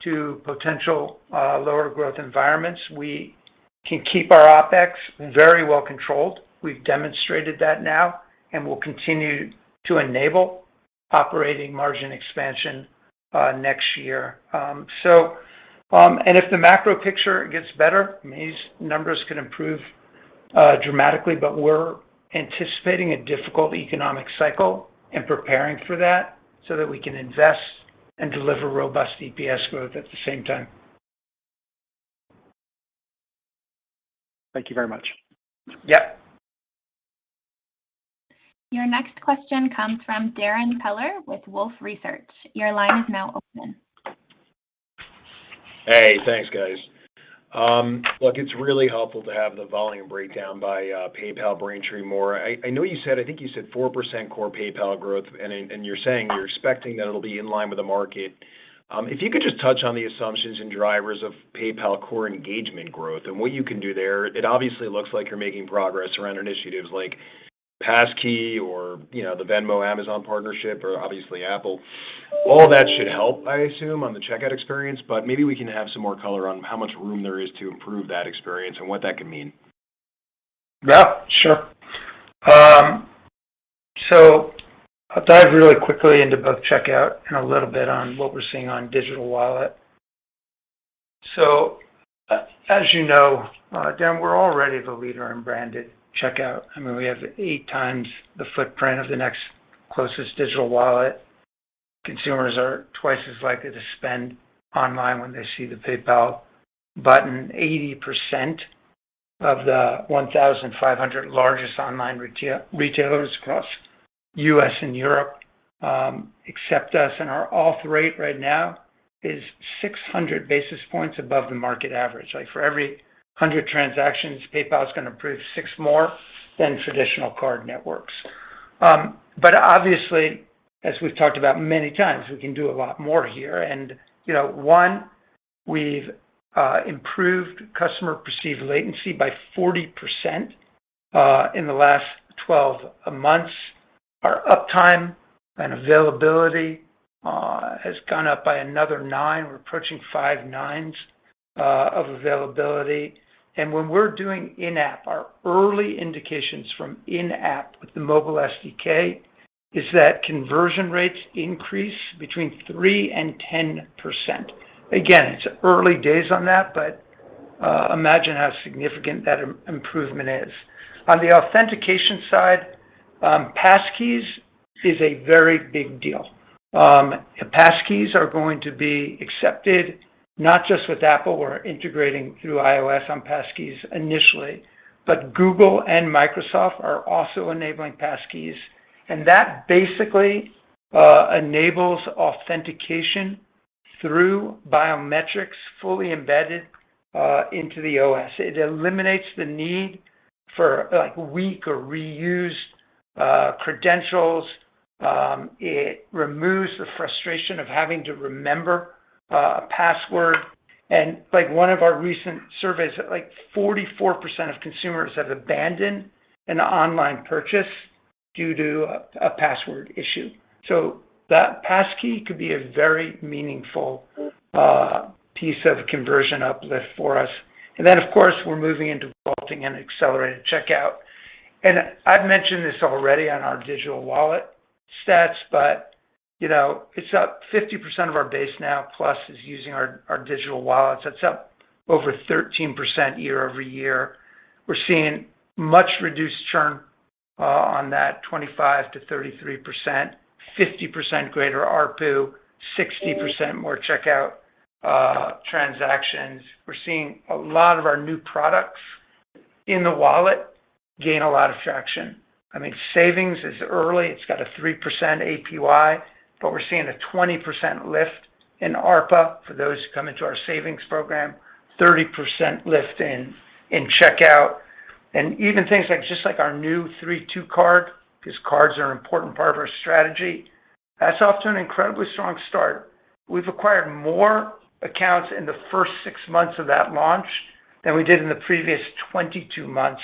to potential lower growth environments. We can keep our OpEx very well controlled. We've demonstrated that now, and we'll continue to enable operating margin expansion next year. And if the macro picture gets better, I mean, these numbers could improve dramatically, but we're anticipating a difficult economic cycle and preparing for that so that we can invest and deliver robust EPS growth at the same time. Thank you very much. Yep. Your next question comes from Darrin Peller with Wolfe Research. Your line is now open. Hey, thanks, guys. Look, it's really helpful to have the volume breakdown by PayPal, Braintree more. I know you said, I think you said 4% core PayPal growth, and you're saying you're expecting that it'll be in line with the market. If you could just touch on the assumptions and drivers of PayPal core engagement growth and what you can do there. It obviously looks like you're making progress around initiatives like Passkey or, you know, the Venmo Amazon partnership or obviously Apple. All that should help, I assume, on the checkout experience, but maybe we can have some more color on how much room there is to improve that experience and what that could mean. Yeah, sure. So I'll dive really quickly into both checkout and a little bit on what we're seeing on digital wallet. So as you know, Dan, we're already the leader in branded checkout. I mean, we have 8 times the footprint of the next closest digital wallet. Consumers are twice as likely to spend online when they see the PayPal button. 80% of the 1,500 largest online retailers across U.S. and Europe accept us, and our auth rate right now is 600 basis points above the market average. Like for every 100 transactions, PayPal is going to approve 6 more than traditional card networks. But obviously, as we've talked about many times, we can do a lot more here. And, you know, one, we've improved customer perceived latency by 40% in the last 12 months. Our uptime and availability has gone up by another 9. We're approaching 5 nines of availability. And when we're doing in-app, our early indications from in-app with the mobile SDK is that conversion rates increase between 3 and 10%. Again, it's early days on that, but imagine how significant that improvement is. On the authentication side, passkeys is a very big deal. Passkeys are going to be accepted not just with Apple. We're integrating through iOS on passkeys initially, but Google and Microsoft are also enabling passkeys, and that basically enables authentication through biometrics fully embedded into the OS. It eliminates the need for like weak or reused credentials. It removes the frustration of having to remember a password. And like one of our recent surveys, like 44% of consumers have abandoned an online purchase due to a password issue. So that passkey could be a very meaningful piece of conversion uplift for us. And then, of course, we're moving into vaulting and accelerated checkout. And I've mentioned this already on our digital wallet stats, but it's up 50% of our base now, plus is using our digital wallets. That's up over 13% year over year. We're seeing much reduced churn on that, 25 to 33%, 50% greater ARPU, 60% more checkout transactions. We're seeing a lot of our new products in the wallet gain a lot of traction. I mean, savings is early. It's got a 3% APY, but we're seeing a 20% lift in ARPA for those who come into our savings program, 30% lift in checkout, and even things like our new 3-2 card, because cards are an important part of our strategy. That's off to an incredibly strong start. We've acquired more accounts in the first 6 months of that launch than we did in the previous 22 months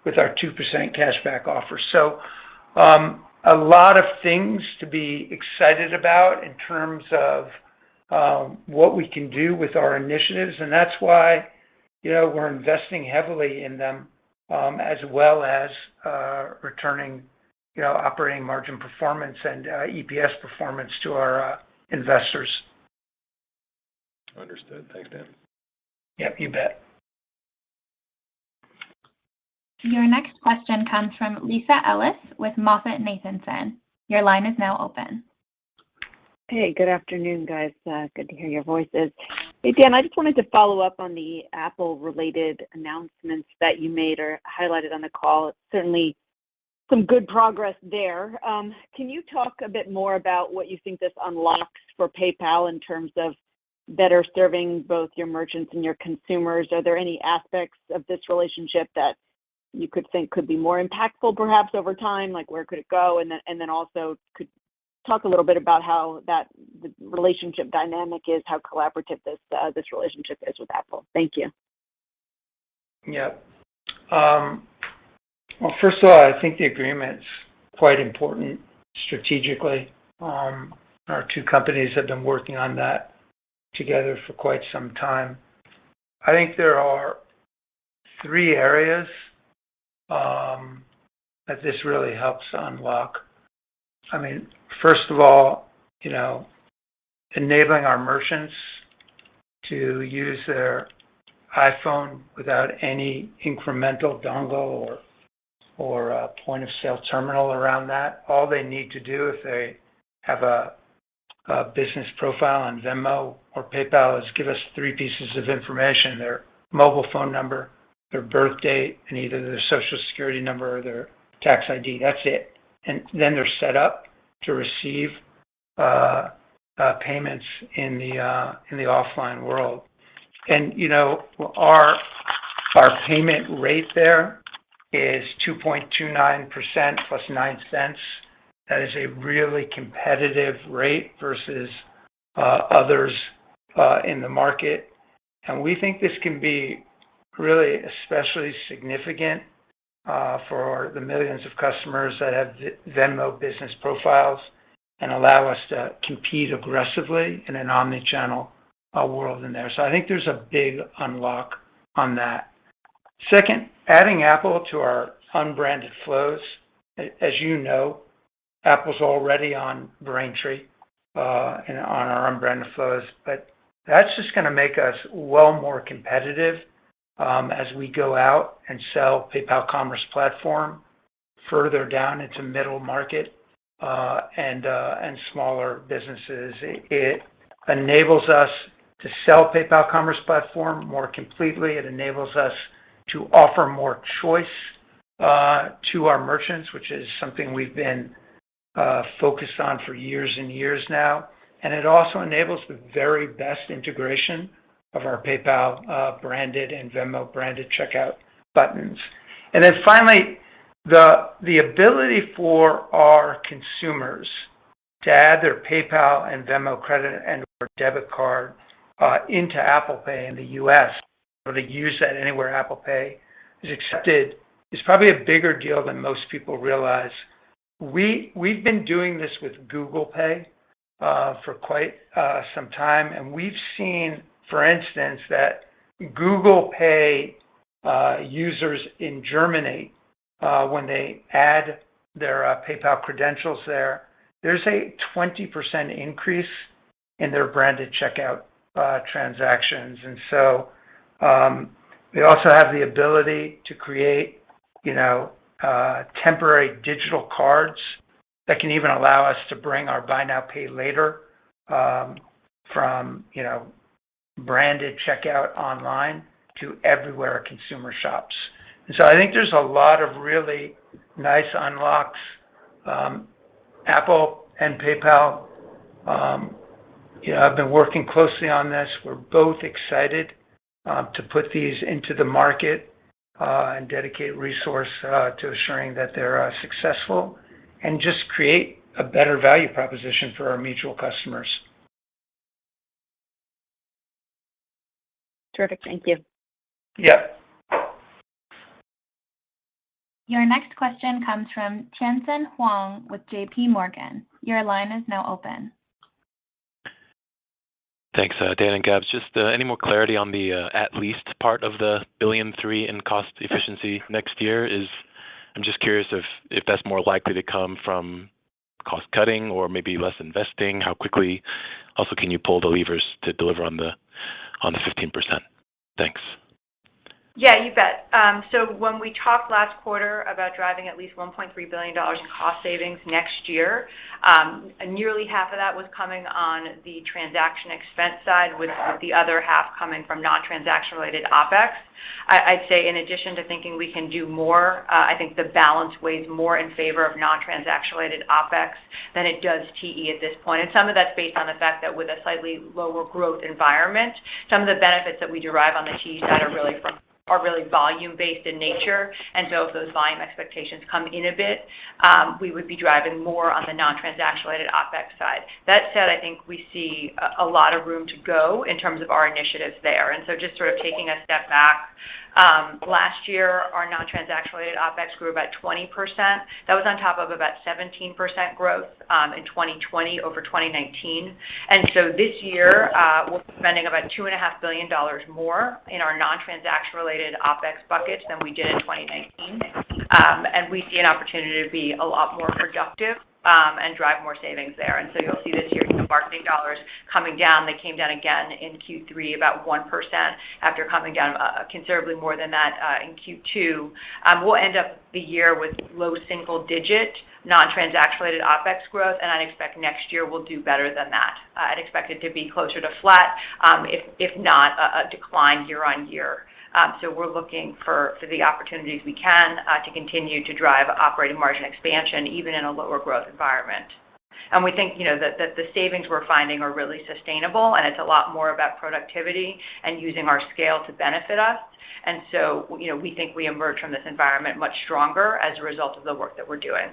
with our 2% cashback offer. So a lot of things to be excited about in terms of what we can do with our initiatives, and that's why we're investing heavily in them, as well as returning operating margin performance and EPS performance to our investors. Understood. Thanks, Dan. Yep, you bet. Your next question comes from Lisa Ellis with MoffettNathanson. Your line is now open. Hey, good afternoon, guys. Good to hear your voices. Hey, Dan, I just wanted to follow up on the Apple-related announcements that you made or highlighted on the call. It's certainly some good progress there. Can you talk a bit more about what you think this unlocks for PayPal in terms of better serving both your merchants and your consumers? Are there any aspects of this relationship that you could think could be more impactful perhaps over time? Like where could it go? And then also could talk a little bit about how the relationship dynamic is, how collaborative this relationship is with Apple. Thank you. Yeah. Well, first of all, I think the agreement's quite important strategically. Our two companies have been working on that together for quite some time. I think there are 3 areas that this really helps unlock. I mean, first of all, enabling our merchants to use their iPhone without any incremental dongle or a point of sale terminal around that. All they need to do if they have a business profile on Venmo or PayPal is give us 3 pieces of information: their mobile phone number, their birth date, and either their social security number or their tax ID. That's it. And then they're set up to receive payments in the offline world. And our payment rate there is 2.29% plus 9 cents. That is a really competitive rate versus others in the market. And we think this can be really especially significant for the millions of customers that have Venmo business profiles and allow us to compete aggressively in an omni-channel world in there. So I think there's a big unlock on that. Second, adding Apple to our unbranded flows. As you know, Apple's already on Braintree and on our unbranded flows, but that's just going to make us well more competitive as we go out and sell PayPal Commerce Platform further down into middle market and smaller businesses. It enables us to sell PayPal Commerce Platform more completely. It enables us to offer more choice to our merchants, which is something we've been focused on for years and years now. And it also enables the very best integration of our PayPal branded and Venmo branded checkout buttons. And then finally, the ability for our consumers to add their PayPal and Venmo credit and or debit card into Apple Pay in the U.S., or to use that anywhere Apple Pay is accepted, is probably a bigger deal than most people realize. We've been doing this with Google Pay for quite some time, and we've seen, for instance, that Google Pay users in Germany, when they add their PayPal credentials there's a 20% increase in their branded checkout transactions. And so we also have the ability to create, temporary digital cards that can even allow us to bring our buy now, pay later from, branded checkout online to everywhere a consumer shops. And so I think there's a lot of really nice unlocks. Apple and PayPal, I've been working closely on this. We're both excited to put these into the market and dedicate resource to assuring that they're successful and just create a better value proposition for our mutual customers. Terrific. Thank you. Yeah. Your next question comes from Tien-Tsin Huang with JP Morgan. Your line is now open. Thanks, Dan and Gabs. Just any more clarity on the at least part of the $1.3 billion in cost efficiency next year? I'm just curious if that's more likely to come from cost cutting or maybe less investing. How quickly also can you pull the levers to deliver on the 15%? Thanks. Yeah, you bet. So when we talked last quarter about driving at least $1.3 billion in cost savings next year, nearly half of that was coming on the transaction expense side, with the other half coming from non-transaction related OpEx. I'd say in addition to thinking we can do more, I think the balance weighs more in favor of non-transaction related OpEx than it does TE at this point. And some of that's based on the fact that with a slightly lower growth environment, some of the benefits that we derive on the TE side are really volume-based in nature. And so if those volume expectations come in a bit, we would be driving more on the non-transaction related OpEx side. That said, I think we see a lot of room to go in terms of our initiatives there. And so just sort of taking a step back, last year, our non-transaction related OpEx grew about 20%. That was on top of about 17% growth in 2020 over 2019. And so this year, we're spending about $2.5 billion more in our non-transaction related OpEx buckets than we did in 2019. And we see an opportunity to be a lot more productive and drive more savings there. And so you'll see this year marketing dollars coming down. They came down again in Q3 about 1% after coming down considerably more than that in Q2. We'll end up the year with low single digit non-transaction related OpEx growth, and I'd expect next year we'll do better than that. I'd expect it to be closer to flat, if not a decline year on year. So we're looking for the opportunities we can to continue to drive operating margin expansion, even in a lower growth environment. And we think, that the savings we're finding are really sustainable, and it's a lot more about productivity and using our scale to benefit us. And so, we think we emerge from this environment much stronger as a result of the work that we're doing.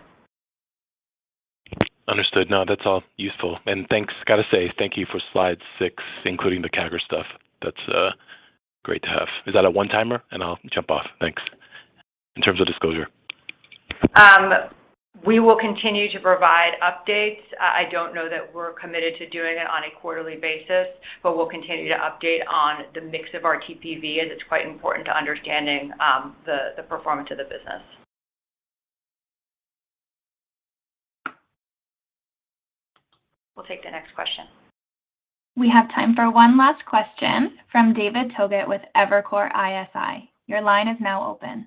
Understood. No, that's all useful. And thanks, gotta say, thank you for slide 6, including the CAGR stuff. That's great to have. Is that a one-timer? And I'll jump off. Thanks. In terms of disclosure. We will continue to provide updates. I don't know that we're committed to doing it on a quarterly basis, but we'll continue to update on the mix of our TPV, as it's quite important to understanding the performance of the business. We'll take the next question. We have time for one last question from David Togut with Evercore ISI. Your line is now open.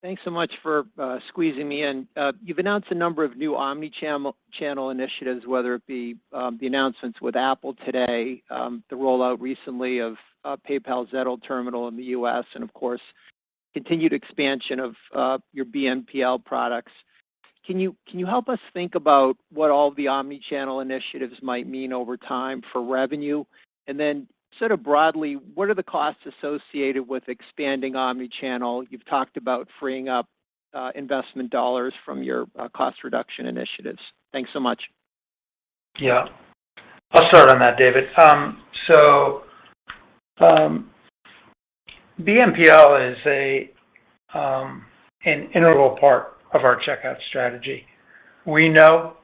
Thanks so much for squeezing me in. You've announced a number of new omni-channel initiatives, whether it be the announcements with Apple today, the rollout recently of PayPal Zettle terminal in the U.S., and of course, continued expansion of your BNPL products. Can you help us think about what all of the omni-channel initiatives might mean over time for revenue? And then sort of broadly, what are the costs associated with expanding omni-channel? You've talked about freeing up investment dollars from your cost reduction initiatives. Thanks so much. Yeah. I'll start on that, David. BNPL is an integral part of our checkout strategy. We know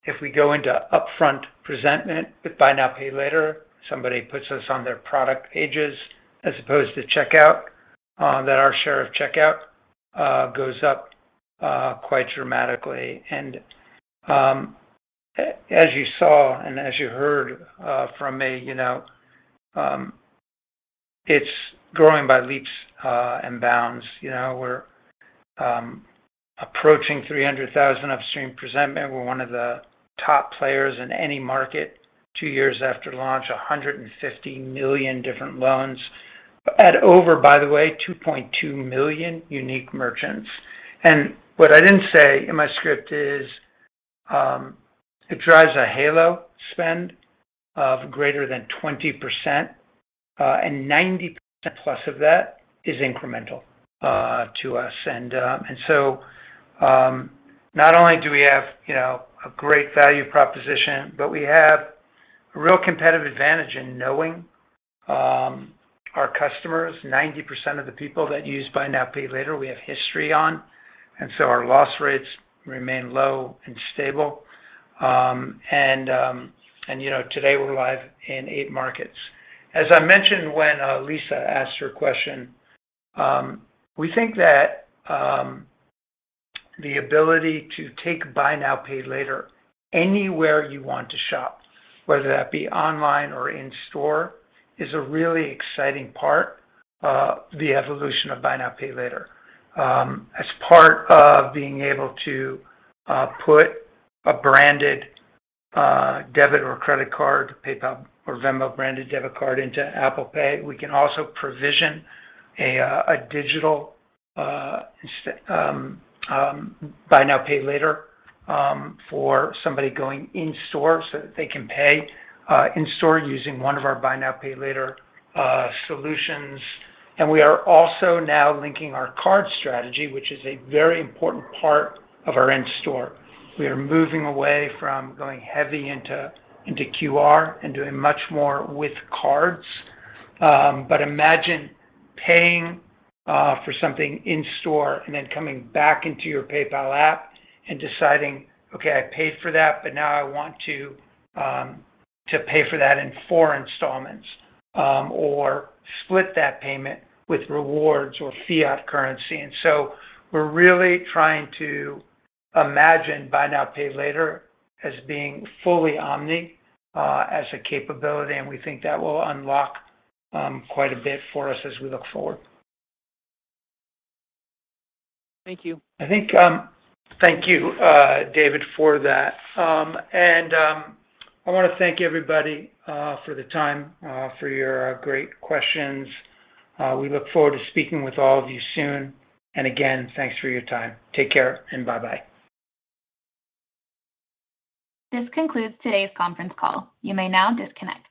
if we go into upfront presentment with buy now, pay later, somebody puts us on their product pages as opposed to checkout, that our share of checkout goes up quite dramatically. And as you saw and as you heard from me, it's growing by leaps and bounds. We're approaching 300,000 upstream presentment. We're one of the top players in any market. 2 years after launch, 150 million different loans at over, by the way, 2.2 million unique merchants. And what I didn't say in my script is it drives a halo spend of greater than 20%, and 90% plus of that is incremental to us. And so not only do we have a great value proposition, but we have a real competitive advantage in knowing our customers. 90% of the people that use buy now, pay later, we have history on, and so our loss rates remain low and stable. Today we're live in 8 markets. As I mentioned when Lisa asked her question, we think that the ability to take buy now, pay later anywhere you want to shop, whether that be online or in store, is a really exciting part of the evolution of buy now, pay later. As part of being able to put a branded debit or credit card, PayPal or Venmo branded debit card into Apple Pay, we can also provision a digital buy now, pay later for somebody going in store so that they can pay in store using one of our buy now, pay later solutions. And we are also now linking our card strategy, which is a very important part of our in-store. We are moving away from going heavy into QR and doing much more with cards. But imagine paying for something in store and then coming back into your PayPal app and deciding, okay, I paid for that, but now I want to pay for that in 4 installments, or split that payment with rewards or fiat currency. And so we're really trying to imagine buy now, pay later as being fully omni as a capability, and we think that will unlock quite a bit for us as we look forward. Thank you. I think, thank you, David, for that. I want to thank everybody for the time, for your great questions. We look forward to speaking with all of you soon. And again, thanks for your time. Take care and bye-bye. This concludes today's conference call. You may now disconnect.